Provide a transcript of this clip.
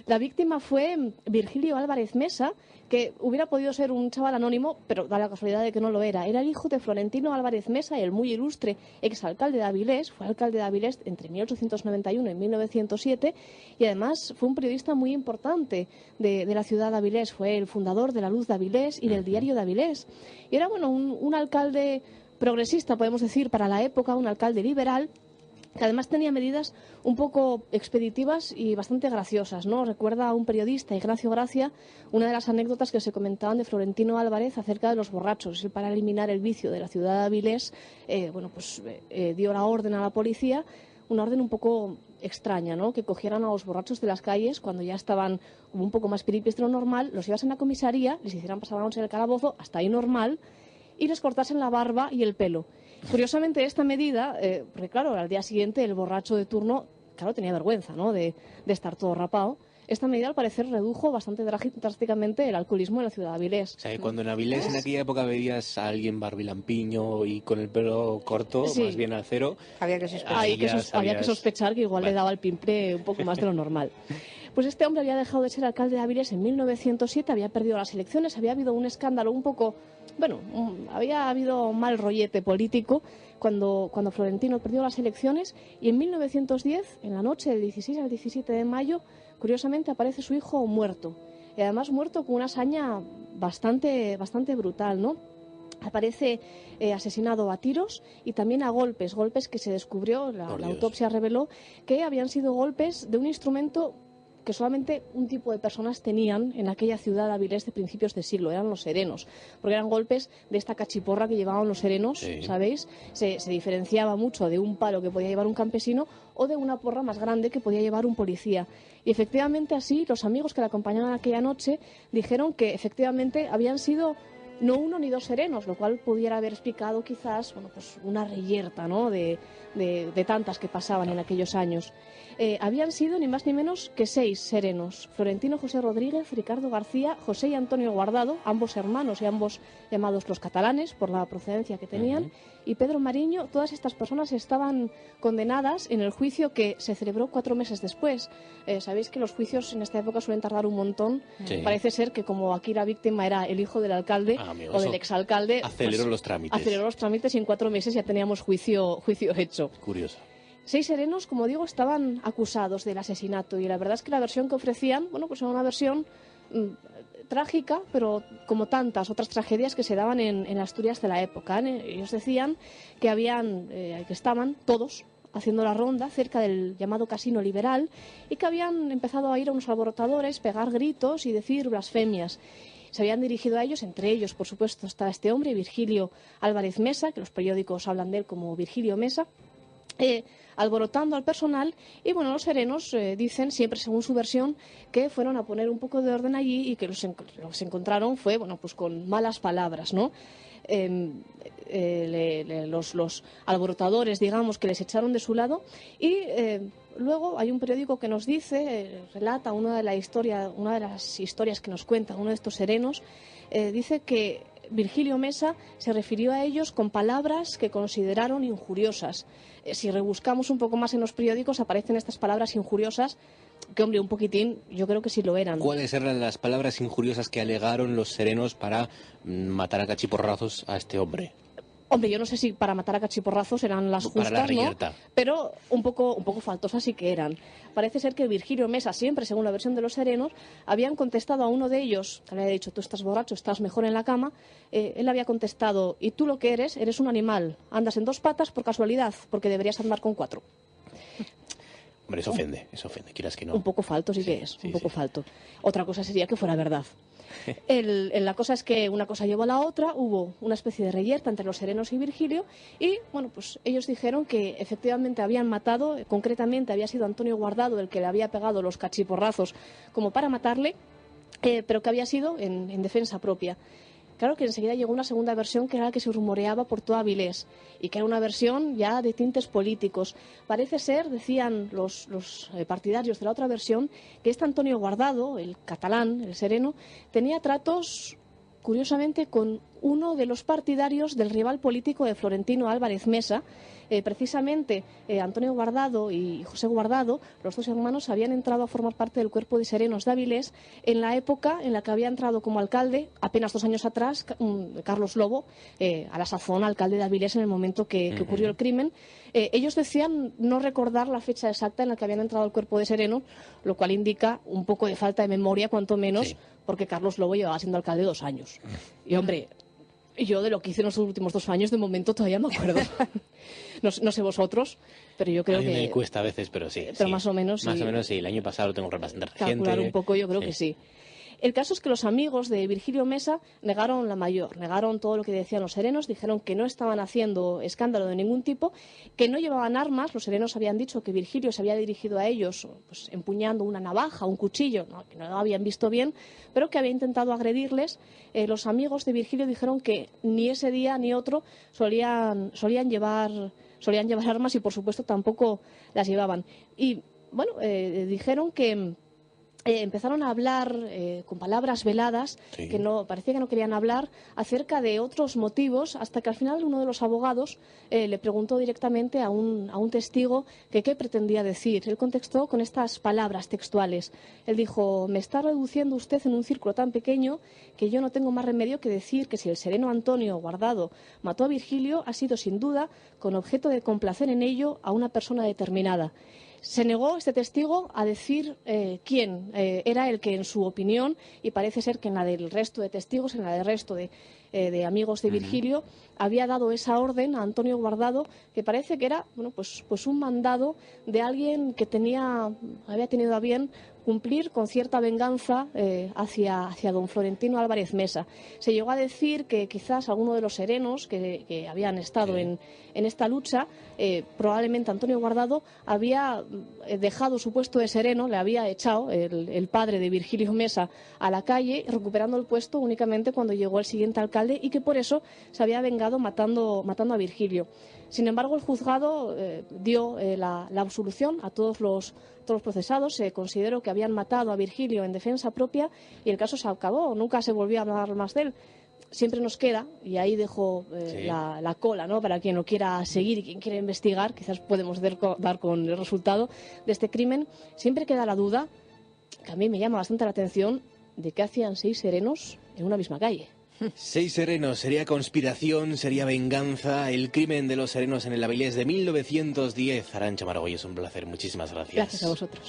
La víctima fue Virgilio Álvarez Mesa, que hubiera podido ser un chaval anónimo, pero da la casualidad de que no lo era. Era el hijo de Florentino Álvarez Mesa, el muy ilustre exalcalde de Avilés. Fue alcalde de Avilés entre 1891 y 1907 y además fue un periodista muy importante de la ciudad de Avilés. Fue el fundador de La Luz de Avilés y del Diario de Avilés. Y era, bueno, un alcalde progresista, podemos decir, para la época, un alcalde liberal, que además tenía medidas un poco expeditivas y bastante graciosas, ¿no? Recuerda a un periodista, Ignacio Gracia, una de las anécdotas que se comentaban de Florentino Álvarez acerca de los borrachos. Él, para eliminar el vicio de la ciudad de Avilés, dio la orden a la policía, una orden un poco extraña, ¿no? Que cogieran a los borrachos de las calles cuando ya estaban un poco más piripis de lo normal, los llevasen a comisaría, les hicieran pasar la noche en el calabozo, hasta ahí normal, y les cortasen la barba y el pelo. Curiosamente, esta medida, porque claro, al día siguiente el borracho de turno, claro, tenía vergüenza, ¿no?, de estar todo rapado. Esta medida, al parecer, redujo bastante drásticamente el alcoholismo en la ciudad de Avilés. O sea, que cuando en Avilés en aquella época veías a alguien barbilampiño y con el pelo corto, sí, más bien al cero, había que sospechar. Había que sospechar que igual le daba el pimple un poco más de lo normal. Pues este hombre había dejado de ser alcalde de Avilés en 1907, había perdido las elecciones, había habido un escándalo un poco... Bueno, había habido mal rollete político cuando Florentino perdió las elecciones y en 1910, en la noche del 16 al 17 de mayo, curiosamente aparece su hijo muerto. Y además muerto con una hazaña bastante brutal, ¿no? Aparece asesinado a tiros y también a golpes que se descubrió, la autopsia reveló que habían sido golpes de un instrumento que solamente un tipo de personas tenían en aquella ciudad de Avilés de principios de siglo, eran los serenos, porque eran golpes de esta cachiporra que llevaban los serenos, sí, ¿sabéis? Se diferenciaba mucho de un palo que podía llevar un campesino o de una porra más grande que podía llevar un policía. Y efectivamente así, los amigos que la acompañaban aquella noche dijeron que efectivamente habían sido no uno ni dos serenos, lo cual pudiera haber explicado quizás, bueno, pues una reyerta, ¿no?, de tantas que pasaban en aquellos años. Habían sido ni más ni menos que 6 serenos: Florentino José Rodríguez, Ricardo García, José y Antonio Guardado, ambos hermanos y ambos llamados los catalanes por la procedencia que tenían, y Pedro Mariño. Todas estas personas estaban condenadas en el juicio que se celebró 4 meses después. Sabéis que los juicios en esta época suelen tardar un montón. Sí. Parece ser que como aquí la víctima era el hijo del alcalde o del exalcalde, aceleró los trámites. Aceleró los trámites y en 4 meses ya teníamos juicio hecho. Curioso. 6 serenos, como digo, estaban acusados del asesinato y la verdad es que la versión que ofrecían, bueno, pues era una versión trágica, pero como tantas otras tragedias que se daban en Asturias de la época. Ellos decían que que estaban todos haciendo la ronda cerca del llamado Casino Liberal y que habían empezado a ir a unos alborotadores, pegar gritos y decir blasfemias. Se habían dirigido a ellos, entre ellos, por supuesto, está este hombre, Virgilio Álvarez Mesa, que los periódicos hablan de él como Virgilio Mesa, alborotando al personal. Y bueno, los serenos dicen, siempre según su versión, que fueron a poner un poco de orden allí y que los encontraron fue, bueno, pues con malas palabras, ¿no? Los alborotadores, digamos, que les echaron de su lado y luego hay un periódico que nos dice, relata una de las historias que nos cuenta uno de estos serenos, dice que Virgilio Mesa se refirió a ellos con palabras que consideraron injuriosas. Si rebuscamos un poco más en los periódicos aparecen estas palabras injuriosas que, hombre, un poquitín, yo creo que sí lo eran. ¿Cuáles eran las palabras injuriosas que alegaron los serenos para matar a cachiporrazos a este hombre? Hombre, yo no sé si para matar a cachiporrazos eran las justas, ¿no? Pero un poco faltosas sí que eran. Parece ser que Virgilio Mesa, siempre según la versión de los serenos, habían contestado a uno de ellos, que le había dicho, tú estás borracho, estás mejor en la cama. Él había contestado, y tú lo que eres un animal, andas en 2 patas por casualidad, porque deberías andar con 4. Hombre, eso ofende, quieras que no. Un poco falto sí que es, un poco falto. Otra cosa sería que fuera verdad. La cosa es que una cosa llevó a la otra, hubo una especie de reyerta entre los serenos y Virgilio y, bueno, pues ellos dijeron que efectivamente habían matado, concretamente había sido Antonio Guardado el que le había pegado los cachiporrazos como para matarle, pero que había sido en defensa propia. Claro que enseguida llegó una segunda versión que era la que se rumoreaba por toda Avilés y que era una versión ya de tintes políticos. Parece ser, decían los partidarios de la otra versión, que este Antonio Guardado, el catalán, el sereno, tenía tratos curiosamente, con uno de los partidarios del rival político de Florentino Álvarez Mesa. Precisamente Antonio Guardado y José Guardado, los dos hermanos, habían entrado a formar parte del cuerpo de serenos de Avilés en la época en la que había entrado como alcalde, apenas 2 años atrás, Carlos Lobo, a la sazón alcalde de Avilés en el momento que ocurrió el crimen. Ellos decían no recordar la fecha exacta en la que habían entrado al cuerpo de serenos, lo cual indica un poco de falta de memoria, cuanto menos, sí, porque Carlos Lobo llevaba siendo alcalde 2 años. Y, hombre, yo de lo que hice en los últimos 2 años, de momento todavía me acuerdo. No sé vosotros, pero yo creo a mí que... me cuesta a veces, pero sí. Pero sí. más o menos sí. Más o menos sí. El año pasado lo tengo bastante reciente. Calcular un poco, yo creo que sí. El caso es que los amigos de Virgilio Mesa negaron la mayor, negaron todo lo que decían los serenos, dijeron que no estaban haciendo escándalo de ningún tipo, que no llevaban armas. Los serenos habían dicho que Virgilio se había dirigido a ellos pues, empuñando una navaja, un cuchillo, ¿no? Que no lo habían visto bien, pero que había intentado agredirles. Los amigos de Virgilio dijeron que ni ese día ni otro solían llevar armas y, por supuesto, tampoco las llevaban. Y, bueno, dijeron que... empezaron a hablar con palabras veladas, sí, que parecía que no querían hablar, acerca de otros motivos, hasta que al final uno de los abogados le preguntó directamente a un testigo que qué pretendía decir. Él contestó con estas palabras textuales. Él dijo: me está reduciendo usted en un círculo tan pequeño que yo no tengo más remedio que decir que si el sereno Antonio Guardado mató a Virgilio, ha sido sin duda con objeto de complacer en ello a una persona determinada. Se negó este testigo a decir quién era el que, en su opinión, y parece ser que en la del resto de testigos, en la del resto de amigos de Virgilio, había dado esa orden a Antonio Guardado, que parece que era pues un mandado de alguien que había tenido a bien cumplir con cierta venganza hacia don Florentino Álvarez Mesa. Se llegó a decir que quizás alguno de los serenos que habían estado en esta lucha, probablemente Antonio Guardado, había dejado su puesto de sereno, le había echado el padre de Virgilio Mesa a la calle, recuperando el puesto únicamente cuando llegó el siguiente alcalde, y que por eso se había vengado matando a Virgilio. Sin embargo, el juzgado dio la absolución a todos los procesados. Se consideró que habían matado a Virgilio en defensa propia y el caso se acabó. Nunca se volvió a hablar más de él. Siempre nos queda, y ahí dejo la cola, ¿no?, para quien lo quiera seguir y quien quiera investigar, quizás podemos dar con el resultado de este crimen. Siempre queda la duda, que a mí me llama bastante la atención, de qué hacían 6 serenos en una misma calle. 6 serenos, sería conspiración, sería venganza, el crimen de los serenos en el Avilés de 1910. Arantxa Margüello, es un placer, muchísimas gracias. Gracias a vosotros.